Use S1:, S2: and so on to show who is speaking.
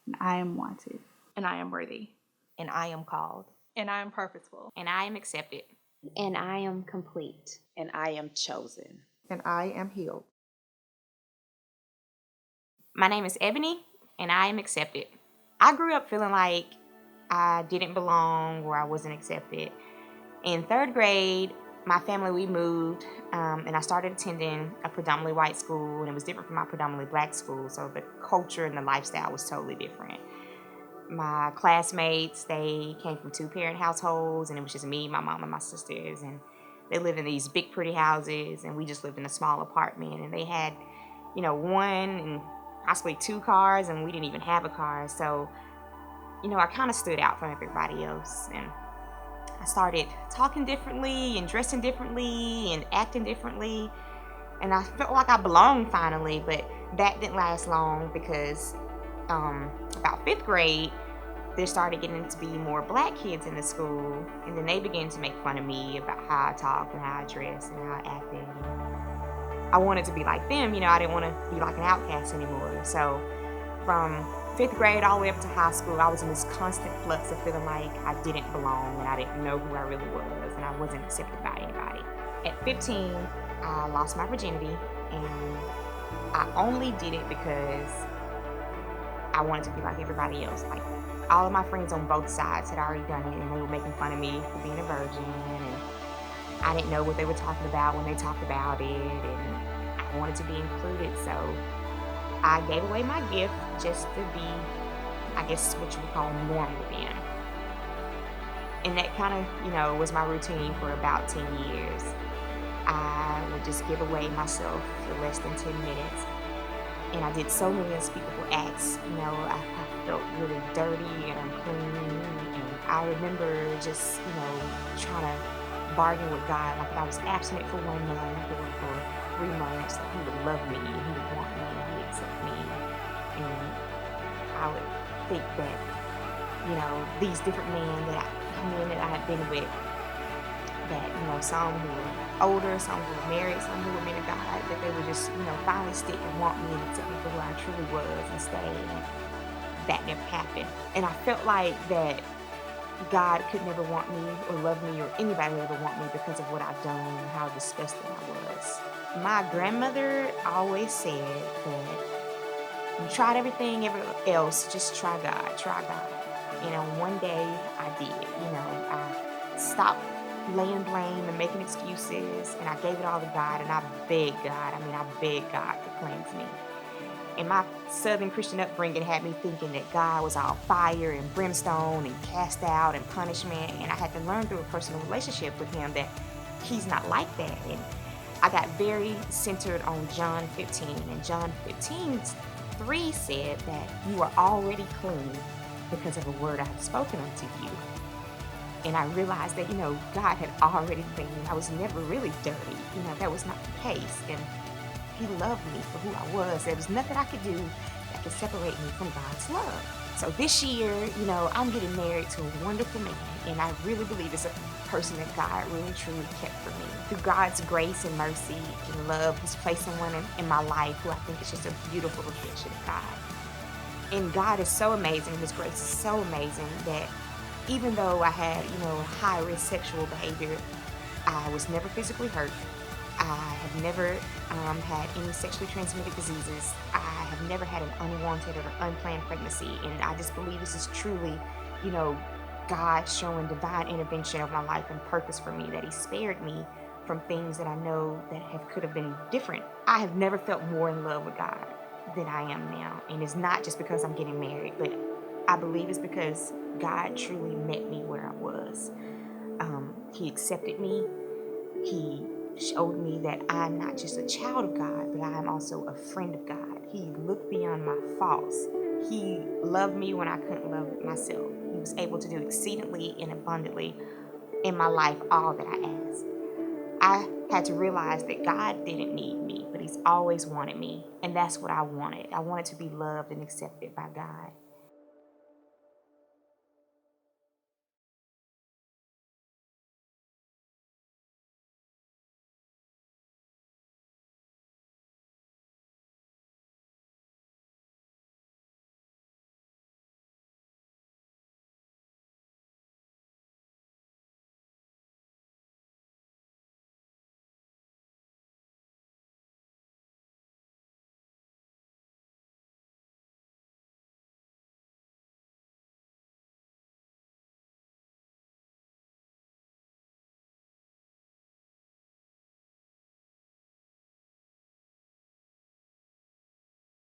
S1: And I am wanted.
S2: And I am worthy.
S3: And I am called.
S2: And I am purposeful.
S3: And I am accepted.
S4: And I am complete.
S5: And I am chosen.
S6: And I am healed.
S3: My name is Ebony, and I am accepted. I grew up feeling like I didn't belong or I wasn't accepted. In 3rd grade, my family, we moved, and I started attending a predominantly white school, and it was different from my predominantly black school, so the culture and the lifestyle was totally different. My classmates, they came from 2-parent households, and it was just me, my mom, and my sisters, and they lived in these big, pretty houses, and we just lived in a small apartment, and they had, 1 and possibly 2 cars, and we didn't even have a car, so, I kind of stood out from everybody else, and I started talking differently, and dressing differently, and acting differently, and I felt like I belonged finally, but that didn't last long because about 5th grade, there started getting to be more black kids in the school, and then they began to make fun of me about how I talked and how I dressed and how I acted. I wanted to be like them, I didn't want to be like an outcast anymore. So from 5th grade all the way up to high school, I was in this constant flux of feeling like I didn't belong and I didn't know who I really was and I wasn't accepted by anybody. At 15, I lost my virginity, and I only did it because I wanted to be like everybody else. Like, all of my friends on both sides had already done it, and they were making fun of me for being a virgin, and I didn't know what they were talking about when they talked about it, and I wanted to be included, so I gave away my gift just to be, I guess, what you would call normal then. And that kind of, was my routine for about 10 years. I would just give away myself for less than 10 minutes. And I did so many unspeakable acts. I felt really dirty and unclean. And I remember just, trying to bargain with God. Like, if I was abstinent for 1 month or for 3 months, that He would love me and He would want me and He would accept me. And I would think that, these different men that I had been with, that, some who were older, some who were married, some who were men of God, that they would just, finally stick and want me and accept me for who I truly was and stay. And that never happened. And I felt like that God could never want me or love me or anybody would ever want me because of what I've done and how disgusting I was. My grandmother always said that you tried everything else, just try God, try God. One day I did. I stopped laying blame and making excuses, and I gave it all to God, and I begged God. I begged God to cleanse me. And my Southern Christian upbringing had me thinking that God was all fire and brimstone and cast out and punishment, and I had to learn through a personal relationship with Him that He's not like that. And I got very centered on John 15, and John 15:3 said that you are already clean because of a word I have spoken unto you. And I realized that, God had already cleaned me. I was never really dirty. That was not the case. And He loved me for who I was. There was nothing I could do that could separate me from God's love. So this year, I'm getting married to a wonderful man. And I really believe it's a person that God really, truly kept for me. Through God's grace and mercy and love, He's placed someone in my life who I think is just a beautiful reflection of God. And God is so amazing. His grace is so amazing that even though I had, high-risk sexual behavior, I was never physically hurt. I have never had any sexually transmitted diseases. I have never had an unwanted or unplanned pregnancy. And I just believe this is truly, God showing divine intervention of my life and purpose for me, that He spared me from things that I know that could have been different. I have never felt more in love with God than I am now. And it's not just because I'm getting married, but I believe it's because God truly met me where I was. He accepted me. He showed me that I'm not just a child of God, but I am also a friend of God. He looked beyond my faults. He loved me when I couldn't love myself. He was able to do exceedingly and abundantly in my life all that I asked. I had to realize that God didn't need me, but He's always wanted me, and that's what I wanted. I wanted to be loved and accepted by God.